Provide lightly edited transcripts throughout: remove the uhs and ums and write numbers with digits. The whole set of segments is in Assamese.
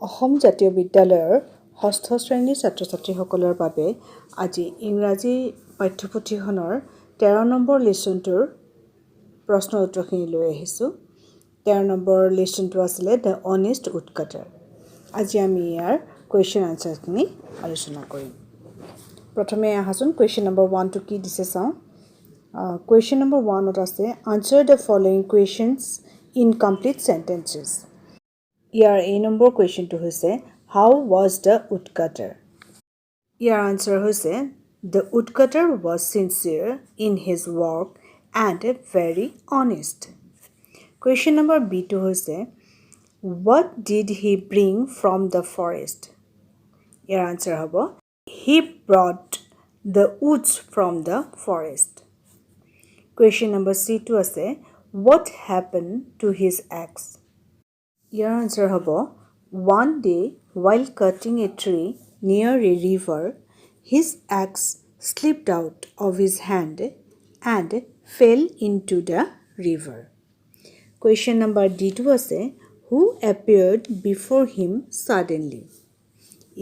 অসম জাতীয় বিদ্যালয়ৰ ষষ্ঠ শ্ৰেণীৰ ছাত্ৰ-ছাত্ৰীসকলৰ বাবে আজি ইংৰাজী পাঠ্যপুথিখনৰ 13 নম্বৰ লেচনটোৰ প্ৰশ্ন উত্তৰখিনি লৈ আহিছোঁ। 13 নম্বৰ লেচনটো আছিলে দ্য অনেষ্ট উডকাটাৰ। আজি আমি ইয়াৰ কুৱেশ্যন আনসাৰখিনি আলোচনা কৰিম। প্ৰথমে আহাচোন কুৱেশ্যন নম্বৰ 1 টো কি দিছে চাওঁ। কুৱেশ্যন নম্বৰ 1 ত আছে answer the following questions in complete sentences. ইয়াৰ এই নম্বৰ কুৱেশ্যনটো হৈছে হাউ ৱাজ দ্য উডকাটাৰ। ইয়াৰ আনসাৰ হৈছে the woodcutter was sincere in his work and very honest. Question number B টো হৈছে what did he bring from the forest. ইয়াৰ আনসাৰ হ'ব he brought the woods from the forest. Question number C টো আছে what happen to his axe. ইয়াৰ আনসাৰ হ'ব one day while cutting a tree near a river, his axe slipped out of his hand and fell into the river. Question number D2 আছে who appeared before him suddenly.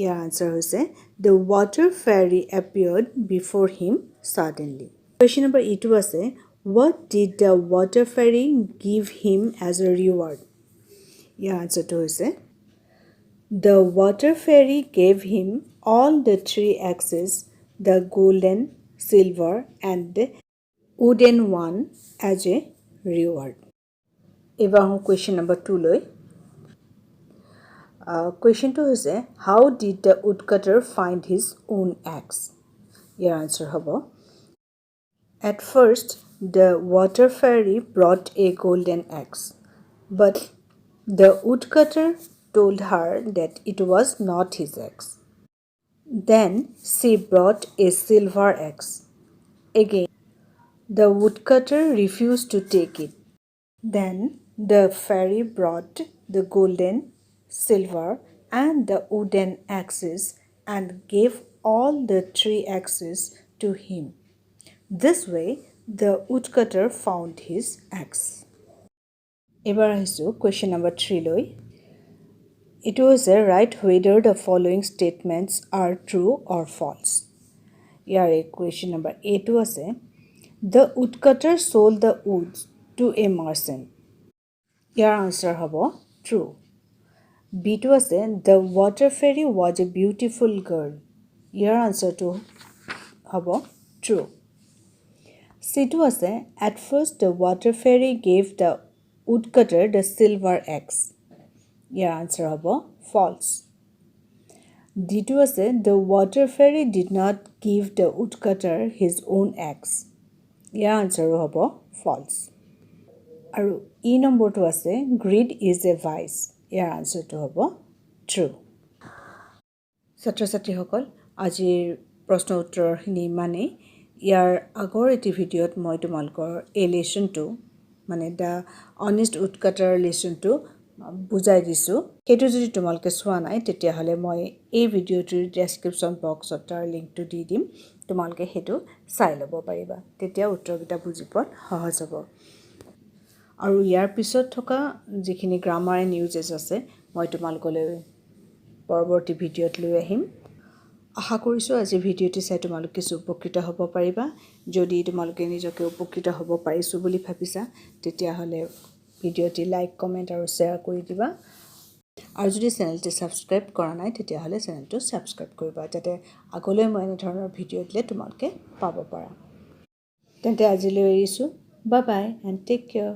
Your answer হৈছে the water fairy appeared before him suddenly. Question number E2 আছে what did the water fairy give him as a reward. Your answer to হৈছে the water fairy gave him all the 3 axes, the golden, silver and the wooden one as a reward. Ebar question number 2 loi. Question 2 is how did the woodcutter find his own axe? Your answer hobo. At first, the water fairy brought a golden axe, but the woodcutter told her that it was not his axe. Then she brought a silver axe. Again, the woodcutter refused to take it. Then the fairy brought the golden, silver and the wooden axes and gave all the 3 axes to him. This way, the woodcutter found his axe. Ebar ahisu question number 3 loi. It was write whether the following statements are true or false. Here question number 8 was the woodcutter sold the woods to a merchant. Your answer hobo true. B2 was the water fairy was a beautiful girl. Your answer to hobo true. C2 was at first the water fairy gave the woodcutter the silver axe. Your answer hobo false. D2 was the water fairy did not give the woodcutter his own axe. Your answer hobo false. Aru E number 2 was greed is a vice. Your answer to hobo true. ছাত্ৰ-ছাত্ৰী সকল আজিৰ প্ৰশ্ন উত্তৰখিনি মানে ইয়াৰ আগৰ এটি ভিডিঅ'ত মই তোমালোকৰ এই লেচনটো মানে দ্য অনেষ্ট উডকাটাৰ লেচনটো বুজাই দিছোঁ। সেইটো যদি তোমালোকে চোৱা নাই তেতিয়াহ'লে মই এই ভিডিঅ'টোৰ ডেছক্ৰিপশ্যন বক্সত তাৰ লিংকটো দি দিম, তোমালোকে সেইটো চাই ল'ব পাৰিবা, তেতিয়া উত্তৰকেইটা বুজি পোৱাত সহজ হ'ব। আৰু ইয়াৰ পিছত থকা যিখিনি গ্ৰামাৰ এণ্ড ইউজেছ আছে মই তোমালোকলৈ পৰৱৰ্তী ভিডিঅ'ত লৈ আহিম। আশা কৰিছোঁ আজি ভিডিঅ'টি চাই তোমালোকে কিছু উপকৃত হ'ব পাৰিবা। যদি তোমালোকে নিজকে উপকৃত হ'ব পাৰিছোঁ বুলি ভাবিছা তেতিয়াহ'লে ভিডিঅ'টি লাইক কমেণ্ট আৰু শ্বেয়াৰ কৰি দিবা। আৰু যদি চেনেলটো ছাবস্ক্ৰাইব কৰা নাই তেতিয়াহ'লে চেনেলটো ছাবস্ক্ৰাইব কৰিবা যাতে আগলৈ মই এনেধৰণৰ ভিডিঅ' দিলে তোমালোকে পাব পাৰা। তেন্তে আজিলৈ এৰিছোঁ। Bye bye and take care.